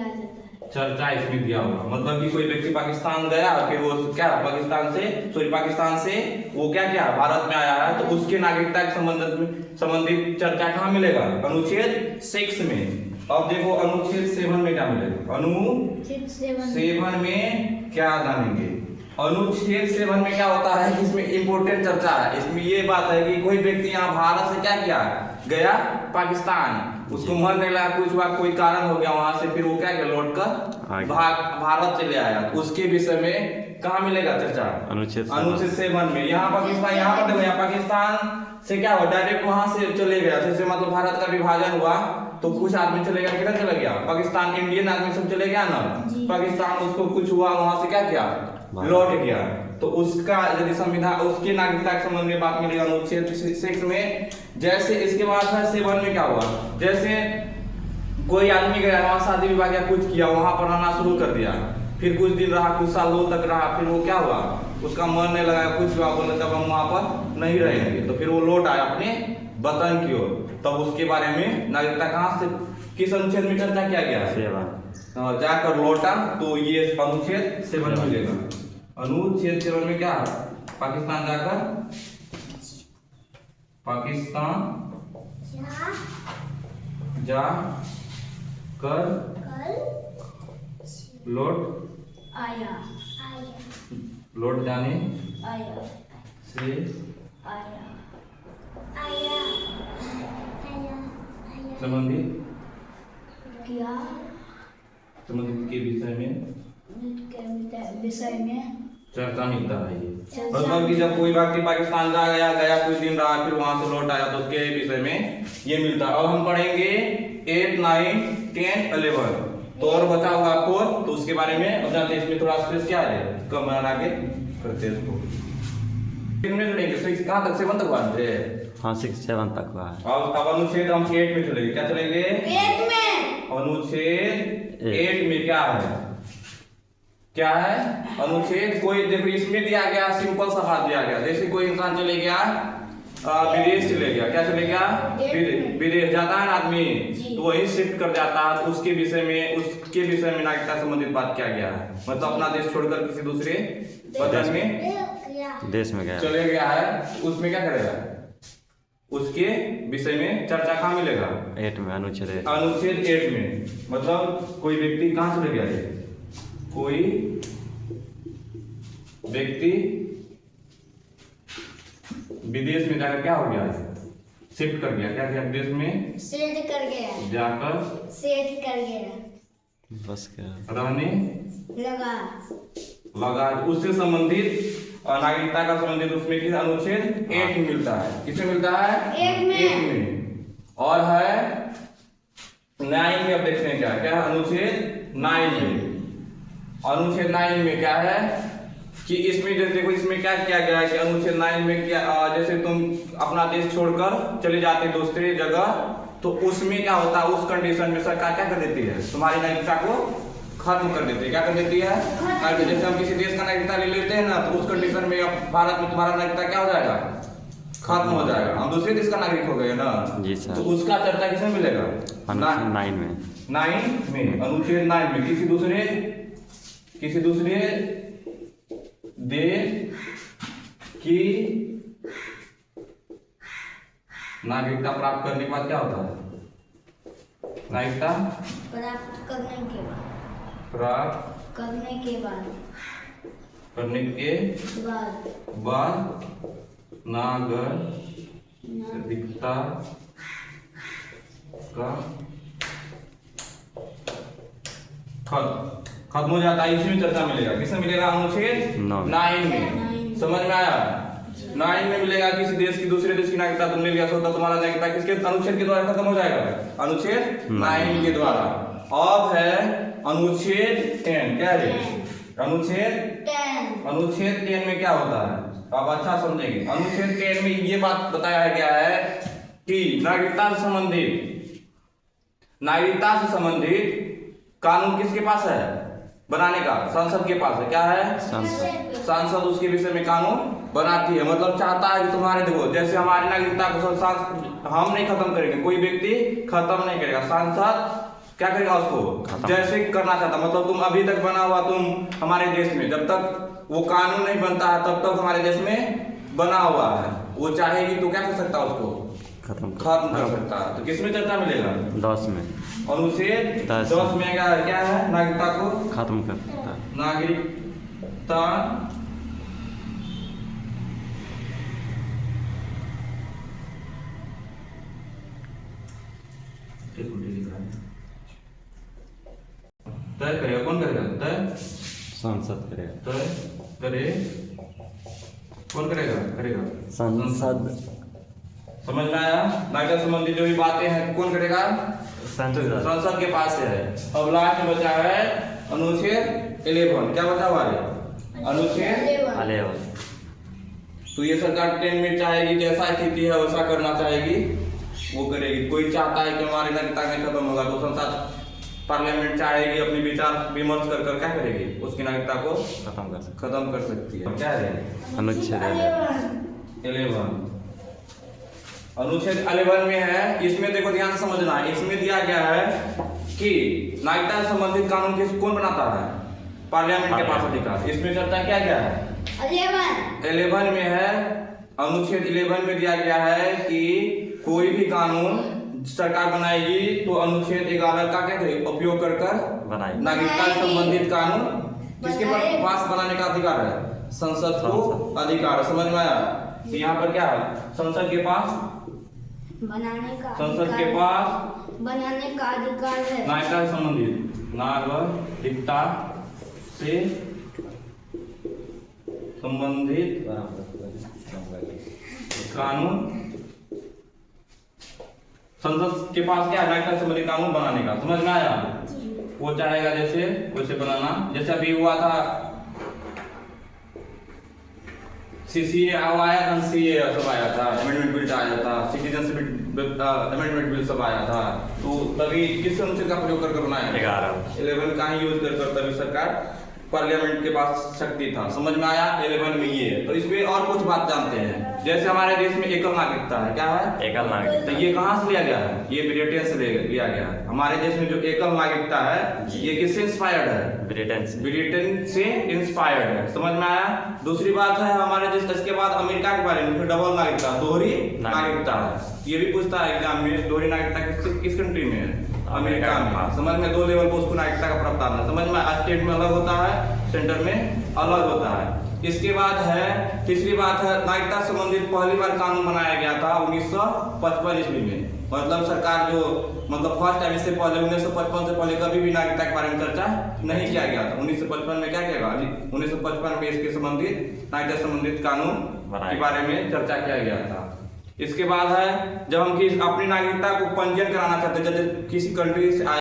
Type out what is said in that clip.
आ जाता है। चर्चा इसमें दिया होगा, मतलब कि कोई व्यक्ति पाकिस्तान गया, फिर वो क्या पाकिस्तान से वो क्या भारत में आया है, तो उसके नागरिकता के संबंधित चर्चा कहाँ मिलेगा? अनुच्छेद 6 में। अब देखो अनुच्छेद 7 में क्या मिलेगा? अनुच्छेद 7 में क्या जानेंगे? अनुच्छेद 7 में क्या होता है? इसमें इंपोर्टेंट चर्चा है। इसमें ये बात है कि कोई व्यक्ति यहाँ भारत से क्या किया, गया पाकिस्तान, उसको मन नहीं लगा, कुछ हुआ, कोई कारण हो गया वहां से, फिर वो क्या किया, लौट कर भारत चले आया, उसके विषय में कहाँ मिलेगा चर्चा? अनुच्छेद 7 में। यहाँ पाकिस्तान, यहाँ पर देखो, यहाँ पाकिस्तान से क्या हुआ, डायरेक्ट वहां से चले गया, जैसे मतलब भारत का विभाजन हुआ तो कुछ आदमी चले गया, किधर चला गया? पाकिस्तान। इंडियन आदमी सब चले गया ना पाकिस्तान, उसको कुछ हुआ वहां से क्या किया, लौट गया, तो उसका यदि संविधान, उसके नागरिकता के संबंध में बात मिलेगा अनुच्छेद 6 में। जैसे इसके बाद है 7 में क्या हुआ, जैसे कोई आदमी गया वहां शादी विवाह या कुछ किया, वहां पर रहना शुरू कर दिया, फिर कुछ दिन रहा, कुछ सालों तक रहा, फिर वो क्या हुआ, उसका मन नहीं लगा, कुछ हुआ, बोले तब हम वहां पर नहीं रहेंगे, तो फिर वो लौट आया अपने वतन की ओर। तब उसके बारे में नागरिकता कहाँ से, किस अनुच्छेद में चर्चा किया गया? 7। जाकर लौटा तो ये अनुच्छेद 7 मिलेगा। अनुच्छेद 7 में क्या, पाकिस्तान जाकर, पाकिस्तान जा कर लौट आया, लौट जाने आया, से आया, संबंधित क्या, संबंधित के विषय में चर्चा मिलता है। ये मतलब कि जब कोई व्यक्ति पाकिस्तान गया कुछ दिन रहा, फिर वहां से लौट आया, तो उसके विषय में ये मिलता है। अब हम पढ़ेंगे 8, 9, 10, 11, तो और बचा हुआ 4, तो उसके बारे में अब जानते हैं। इसमें थोड़ा स्पेस क्या है, कम बना के करते हैं इसको। कितने चलेंगे? 6 कहाँ तक, 7 तक बात है। हाँ 6, 7 तक हुआ है। अब अनुच्छेद हम 8 में चलेंगे। क्या चलेंगे? 8 में। अनुच्छेद 8 में क्या है, क्या है अनुच्छेद? कोई देखो इसमें दिया गया, सिंपल सा बात दिया गया, जैसे कोई इंसान चले गया विदेश चले गया, क्या चले गया, विदेश जाता है ना आदमी, तो वही शिफ्ट कर जाता है, उसके विषय में नागरिकता संबंधित बात किया गया है। मतलब अपना देश छोड़कर किसी दूसरे वतन में देश में गया, चले गया है, उसमें क्या करेगा, उसके विषय में चर्चा कहाँ मिलेगा? 8 में, अनुच्छेद 8 में। मतलब कोई व्यक्ति कहाँ चले गया है, कोई व्यक्ति विदेश में जाकर क्या हो गया, शिफ्ट कर गया, क्या किया, विदेश में सेट कर गया, जाकर सेट कर गया, बस क्या रहने लगा, उससे संबंधित नागरिकता का संबंधित उसमें किस अनुच्छेद 8 में मिलता है। किसमें मिलता है? 8 में। और है 9 में। अब देखते हैं क्या क्या अनुच्छेद 9 में। अनुच्छेद 9 में क्या है कि इसमें देखो, इसमें क्या किया गया है कि अनुच्छेद 9 में क्या, जैसे तुम अपना देश छोड़कर चले जाते दूसरे जगह, तो उसमें क्या होता है, उस कंडीशन में सरकार क्या कर देती है, तुम्हारी नागरिकता को खत्म कर देती है। क्या कर देती है? जैसे हम किसी देश का नागरिकता ले लेते हैं ना, तो उस कंडीशन में अब भारत में तुम्हारा नागरिकता क्या हो जाएगा, खत्म हो जाएगा, हम दूसरे देश का नागरिक हो गए ना जी सर। तो उसका चर्चा किसमें मिलेगा? अनुच्छेद 9 में। 9 में, अनुच्छेद 9 में किसी दूसरे देश की नागरिकता प्राप्त करने के बाद क्या होता है, नागरिकता प्राप्त करने के बाद, प्राप्त करने के बाद नागरिकता का खत्म हो जाता है, इसमें चर्चा मिलेगा। किसमें मिलेगा? अनुच्छेद 9 में। समझ में आया? 9 में मिलेगा, किसी देश की दूसरे देश की नागरिकता तुमने लिया, तो तुम्हारा नागरिकता किसके अनुच्छेद के द्वारा खत्म हो जाएगा? अनुच्छेद 9 के द्वारा। अब है अनुच्छेद 10। क्या है? अनुच्छेद 10 में क्या होता है, आप अच्छा समझेंगे। अनुच्छेद 10 में ये बात बताया गया है कि नागरिकता से संबंधित कानून किसके पास है बनाने का? संसद के पास है। क्या है? संसद उसके विषय में कानून बनाती है। मतलब चाहता है कि तुम्हारे, देखो जैसे हमारी नागरिकता को हम नहीं खत्म करेंगे, कोई व्यक्ति खत्म नहीं करेगा, संसद क्या करेगा उसको खत्म। जैसे करना चाहता, मतलब तुम अभी तक बना हुआ तुम हमारे देश में जब तक वो कानून नहीं बनता है तब तक हमारे देश में बना हुआ है, वो चाहेगी तो क्या कर सकता है उसको खत्म खत्म कर सकता है। तो किस में चर्चा मिलेगा? 10 में अनुच्छेद 10 10 में क्या है? नागरिकता को खत्म कर सकता है। नागरिकता तय करेगा, कौन करेगा? तय संसद करेगा। तय करे कौन करेगा? करेगा संसद। समझ में आया? नागरिकता संबंधी जो भी बातें हैं कौन करेगा? संसद। संसद के पास से है। अब लास्ट में बचा है अनुच्छेद 11। क्या बचा हुआ है? अनुच्छेद अलेवन। तो ये सरकार 10 में चाहेगी जैसा स्थिति है वैसा करना चाहेगी, वो करेगी। कोई चाहता है कि हमारी नागरिकता नहीं खत्म होगा तो संसद पार्लियामेंट चाहेगी अपनी विचार विमर्श कर क्या करेगी? उसकी नागरिकता को खत्म कर सकती है। क्या है? अनुच्छेद 11। अनुच्छेद 11 में है, इसमें देखो ध्यान से समझना है। इसमें दिया गया है कि नागरिकता से संबंधित कानून किस कौन बनाता है? पार्लियामेंट के पास अधिकार। इसमें चर्चा क्या क्या है? 11 में है, अनुच्छेद 11 में दिया गया है कि कोई भी कानून सरकार बनाएगी तो अनुच्छेद 11 का क्या करेगी? उपयोग कर बनाएगी। नागरिकता से संबंधित कानून किसके पास बनाने का अधिकार है? संसद को अधिकार। समझ में आया? यहाँ पर क्या है? संसद के पास संसद के पास बनाने का अधिकार है। नागरिकता से संबंधित नागरिकता से संबंधित कानून संसद के पास क्या है? नागरिकता से संबंधित कानून बनाने का। समझ में आया? वो चाहेगा जैसे वैसे बनाना। जैसे अभी हुआ था सीसीए आया, एनसीए सब आया था, अमेंडमेंट बिल आया था, सिटीजनशिप अमेंडमेंट बिल सब आया था। तो तभी किस अनुच्छेद का प्रयोग कर बनाया? 11 का ही यूज कर तभी सरकार पार्लियामेंट के पास शक्ति था। समझ में आया? 11 में ये है। तो इसमें और कुछ बात जानते हैं। जैसे हमारे देश में एकल नागरिकता है। क्या है? एकल नागरिकता। तो ये कहाँ से लिया गया है? ये ब्रिटेन से लिया गया है। हमारे देश में जो एकल नागरिकता है ये किससे इंस्पायर्ड है? ब्रिटेन से इंस्पायर्ड है। समझ में आया? दूसरी बात है हमारे देश, इसके बाद अमेरिका के बारे में डबल नागरिकता, दोहरी नागरिकता है। ये भी पूछता है एग्जाम में, दोहरी नागरिकता किस कंट्री में है? अमेरिका में। समझ में? 2 लेवल पर उसको नागरिकता का प्रावधान है। समझ में? स्टेट में अलग होता है, सेंटर में अलग होता है। इसके बाद है तीसरी बात है नागरिकता संबंधित पहली बार कानून बनाया गया था 1955 ईस्वी में। मतलब सरकार जो फर्स्ट टाइम, इससे पहले 1955 से पहले कभी भी नागरिकता के बारे में चर्चा नहीं किया गया था। 1955 में क्या किया गया? 1955 में इसके संबंधित नागरिकता संबंधित कानून के बारे में चर्चा किया गया था। इसके बाद है जब हम अपनी नागरिकता को पंजीयन कराना चाहते हैं, जब किसी कंट्री से